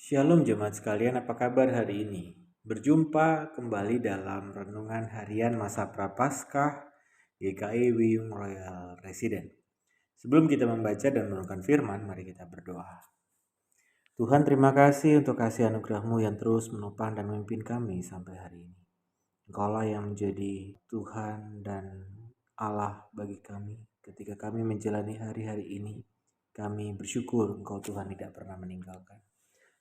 Shalom jemaat sekalian, apa kabar hari ini? Berjumpa kembali dalam renungan harian masa Prapaskah GKI Wiyung Royal Resident. Sebelum kita membaca dan merenungkan firman, mari kita berdoa. Tuhan, terima kasih untuk kasih anugerah-Mu yang terus menopang dan memimpin kami sampai hari ini. Engkaulah yang menjadi Tuhan dan Allah bagi kami ketika kami menjalani hari-hari ini. Kami bersyukur Engkau Tuhan tidak pernah meninggalkan.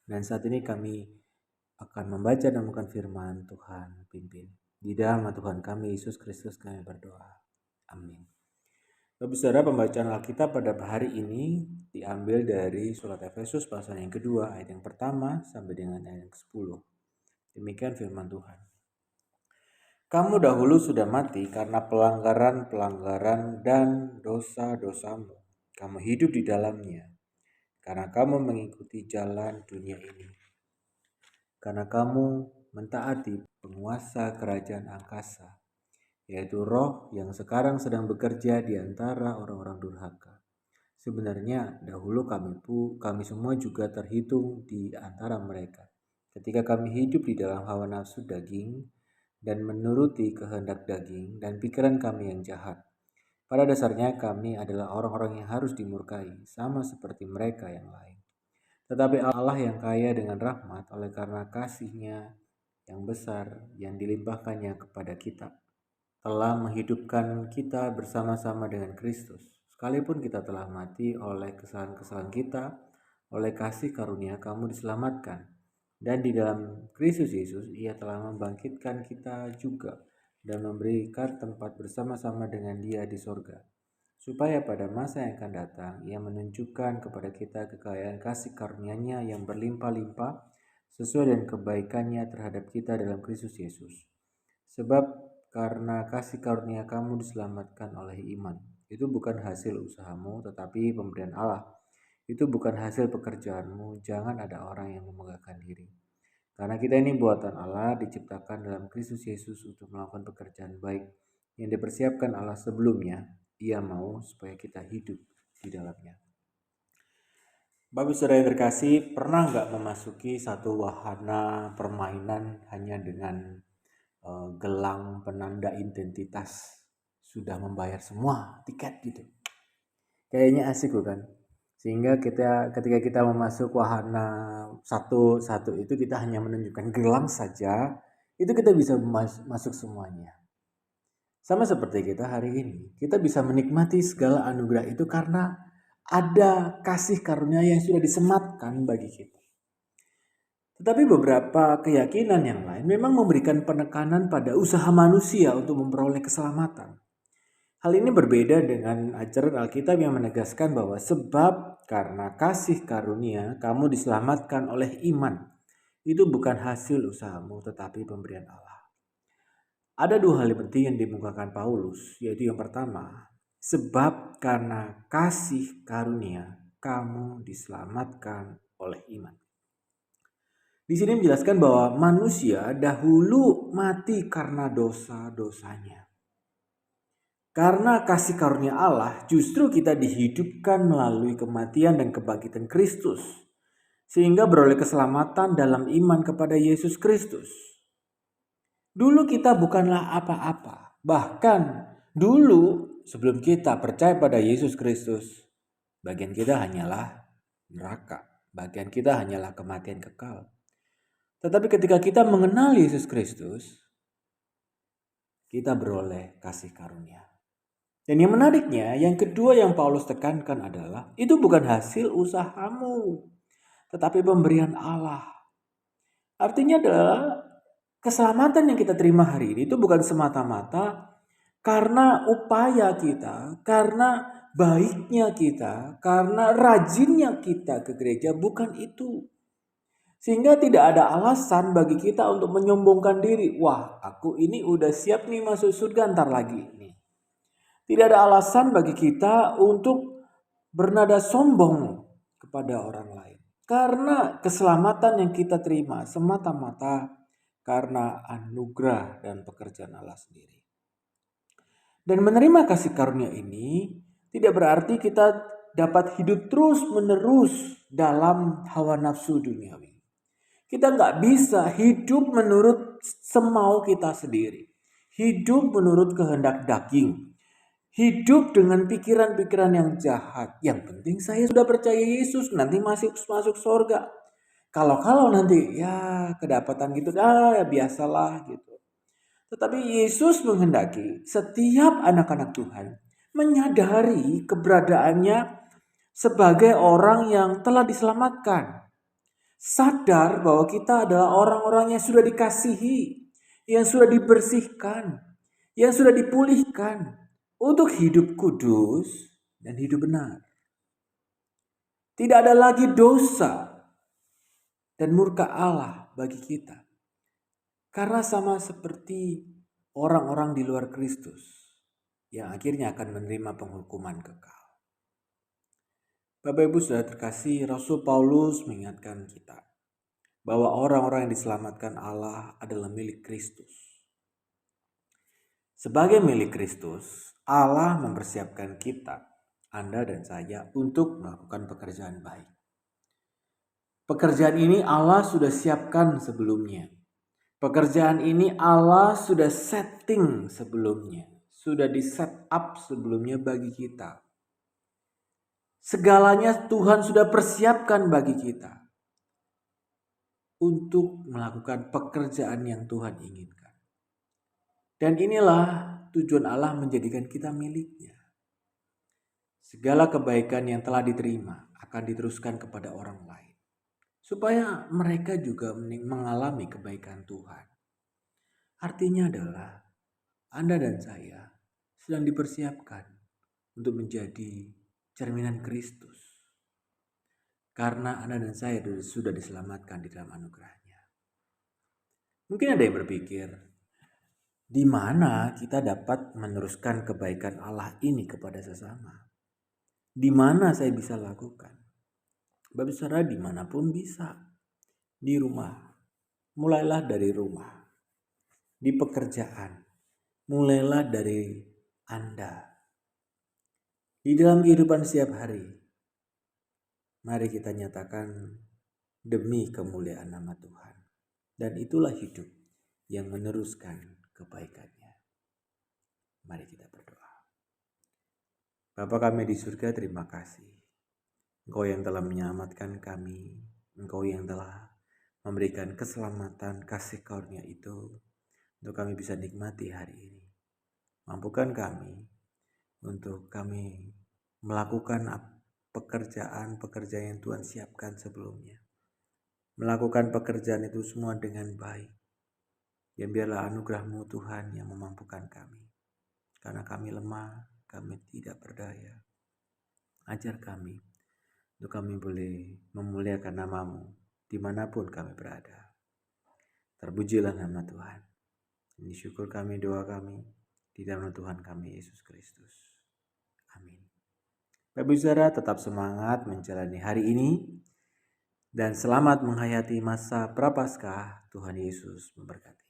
Dan saat ini kami akan membaca dan merenungkan firman Tuhan pimpin. Di dalam nama Tuhan kami Yesus Kristus kami berdoa. Amin. Bapak Saudara, pembacaan Alkitab pada hari ini diambil dari surat Efesus pasal yang kedua ayat yang pertama sampai dengan ayat yang ke-10. Demikian firman Tuhan. Kamu dahulu sudah mati karena pelanggaran-pelanggaran dan dosa-dosamu. Kamu hidup di dalamnya karena kamu mengikuti jalan dunia ini. Karena kamu mentaati penguasa kerajaan angkasa, yaitu roh yang sekarang sedang bekerja di antara orang-orang durhaka. Sebenarnya dahulu kami semua juga terhitung di antara mereka. Ketika kami hidup di dalam hawa nafsu daging dan menuruti kehendak daging dan pikiran kami yang jahat. Pada dasarnya kami adalah orang-orang yang harus dimurkai, sama seperti mereka yang lain. Tetapi Allah yang kaya dengan rahmat oleh karena kasih-Nya yang besar yang dilimpahkannya kepada kita, telah menghidupkan kita bersama-sama dengan Kristus. Sekalipun kita telah mati oleh kesalahan-kesalahan kita, oleh kasih karunia kamu diselamatkan. Dan di dalam Kristus Yesus Ia telah membangkitkan kita juga dan memberikan tempat bersama-sama dengan Dia di sorga, supaya pada masa yang akan datang Ia menunjukkan kepada kita kekayaan kasih karunia-Nya yang berlimpah-limpah sesuai dengan kebaikan-Nya terhadap kita dalam Kristus Yesus. Sebab karena kasih karunia kamu diselamatkan oleh iman. Itu bukan hasil usahamu, tetapi pemberian Allah. Itu bukan hasil pekerjaanmu, jangan ada orang yang membanggakan diri. Karena kita ini buatan Allah, diciptakan dalam Kristus Yesus untuk melakukan pekerjaan baik yang dipersiapkan Allah sebelumnya. Ia mau supaya kita hidup di dalamnya. Bapak Saudara yang terkasih, pernah nggak memasuki satu wahana permainan hanya dengan gelang penanda identitas, sudah membayar semua tiket gitu? Kayaknya asik bukan? Sehingga ketika kita memasuk wahana satu itu kita hanya menunjukkan gelang saja, itu kita bisa masuk semuanya. Sama seperti kita hari ini, kita bisa menikmati segala anugerah itu karena ada kasih karunia yang sudah disematkan bagi kita. Tetapi beberapa keyakinan yang lain memang memberikan penekanan pada usaha manusia untuk memperoleh keselamatan. Hal ini berbeda dengan ajaran Alkitab yang menegaskan bahwa sebab karena kasih karunia kamu diselamatkan oleh iman. Itu bukan hasil usahamu tetapi pemberian Allah. Ada dua hal penting yang dimukakan Paulus, yaitu yang pertama, sebab karena kasih karunia kamu diselamatkan oleh iman. Di sini menjelaskan bahwa manusia dahulu mati karena dosa-dosanya. Karena kasih karunia Allah, justru kita dihidupkan melalui kematian dan kebangkitan Kristus, sehingga beroleh keselamatan dalam iman kepada Yesus Kristus. Dulu kita bukanlah apa-apa. Bahkan dulu sebelum kita percaya pada Yesus Kristus, bagian kita hanyalah neraka. Bagian kita hanyalah kematian kekal. Tetapi ketika kita mengenal Yesus Kristus, kita beroleh kasih karunia. Dan yang menariknya, yang kedua yang Paulus tekankan adalah, itu bukan hasil usahamu, tetapi pemberian Allah. Artinya adalah, keselamatan yang kita terima hari ini itu bukan semata-mata karena upaya kita, karena baiknya kita, karena rajinnya kita ke gereja, bukan itu. Sehingga tidak ada alasan bagi kita untuk menyombongkan diri. Wah, aku ini udah siap nih masuk surga ntar lagi nih. Tidak ada alasan bagi kita untuk bernada sombong kepada orang lain. Karena keselamatan yang kita terima semata-mata karena anugerah dan pekerjaan Allah sendiri. Dan menerima kasih karunia ini tidak berarti kita dapat hidup terus-menerus dalam hawa nafsu duniawi. Kita nggak bisa hidup menurut semau kita sendiri. Hidup menurut kehendak daging. Hidup dengan pikiran-pikiran yang jahat. Yang penting saya sudah percaya Yesus, nanti masuk surga. Kalau nanti ya kedapatan gitu, ya biasalah gitu. Tetapi Yesus menghendaki setiap anak-anak Tuhan menyadari keberadaannya sebagai orang yang telah diselamatkan. Sadar bahwa kita adalah orang-orang yang sudah dikasihi, yang sudah dibersihkan, yang sudah dipulihkan untuk hidup kudus dan hidup benar. Tidak ada lagi dosa dan murka Allah bagi kita. Karena sama seperti orang-orang di luar Kristus yang akhirnya akan menerima penghukuman kekal. Bapak Ibu sudah terkasih, Rasul Paulus mengingatkan kita bahwa orang-orang yang diselamatkan Allah adalah milik Kristus. Sebagai milik Kristus, Allah mempersiapkan kita, Anda dan saya, untuk melakukan pekerjaan baik. Pekerjaan ini Allah sudah siapkan sebelumnya. Pekerjaan ini Allah sudah setting sebelumnya, sudah di set up sebelumnya bagi kita. Segalanya Tuhan sudah persiapkan bagi kita untuk melakukan pekerjaan yang Tuhan inginkan. Dan inilah tujuan Allah menjadikan kita miliknya. Segala kebaikan yang telah diterima akan diteruskan kepada orang lain, supaya mereka juga mengalami kebaikan Tuhan. Artinya adalah Anda dan saya sedang dipersiapkan untuk menjadi cerminan Kristus. Karena Anda dan saya sudah diselamatkan di dalam anugerahnya. Mungkin ada yang berpikir, di mana kita dapat meneruskan kebaikan Allah ini kepada sesama? Di mana saya bisa lakukan? Bapak saudara, dimanapun bisa. Di rumah. Mulailah dari rumah. Di pekerjaan. Mulailah dari Anda. Di dalam kehidupan setiap hari. Mari kita nyatakan demi kemuliaan nama Tuhan. Dan itulah hidup yang meneruskan kebaikannya. Mari kita berdoa. Bapa kami di surga, terima kasih. Engkau yang telah menyelamatkan kami. Engkau yang telah memberikan keselamatan, kasih karunia itu untuk kami bisa nikmati hari ini. Mampukan kami untuk kami melakukan pekerjaan yang Tuhan siapkan sebelumnya. Melakukan pekerjaan itu semua dengan baik. Dan biarlah anugerah-Mu Tuhan yang memampukan kami. Karena kami lemah, kami tidak berdaya. Ajar kami untuk kami boleh memuliakan nama-Mu dimanapun kami berada. Terpujilah nama Tuhan. Ini syukur kami, doa kami di dalam Tuhan kami Yesus Kristus. Amin. Bapak saudara, tetap semangat menjalani hari ini dan selamat menghayati masa Prapaskah. Tuhan Yesus memberkati.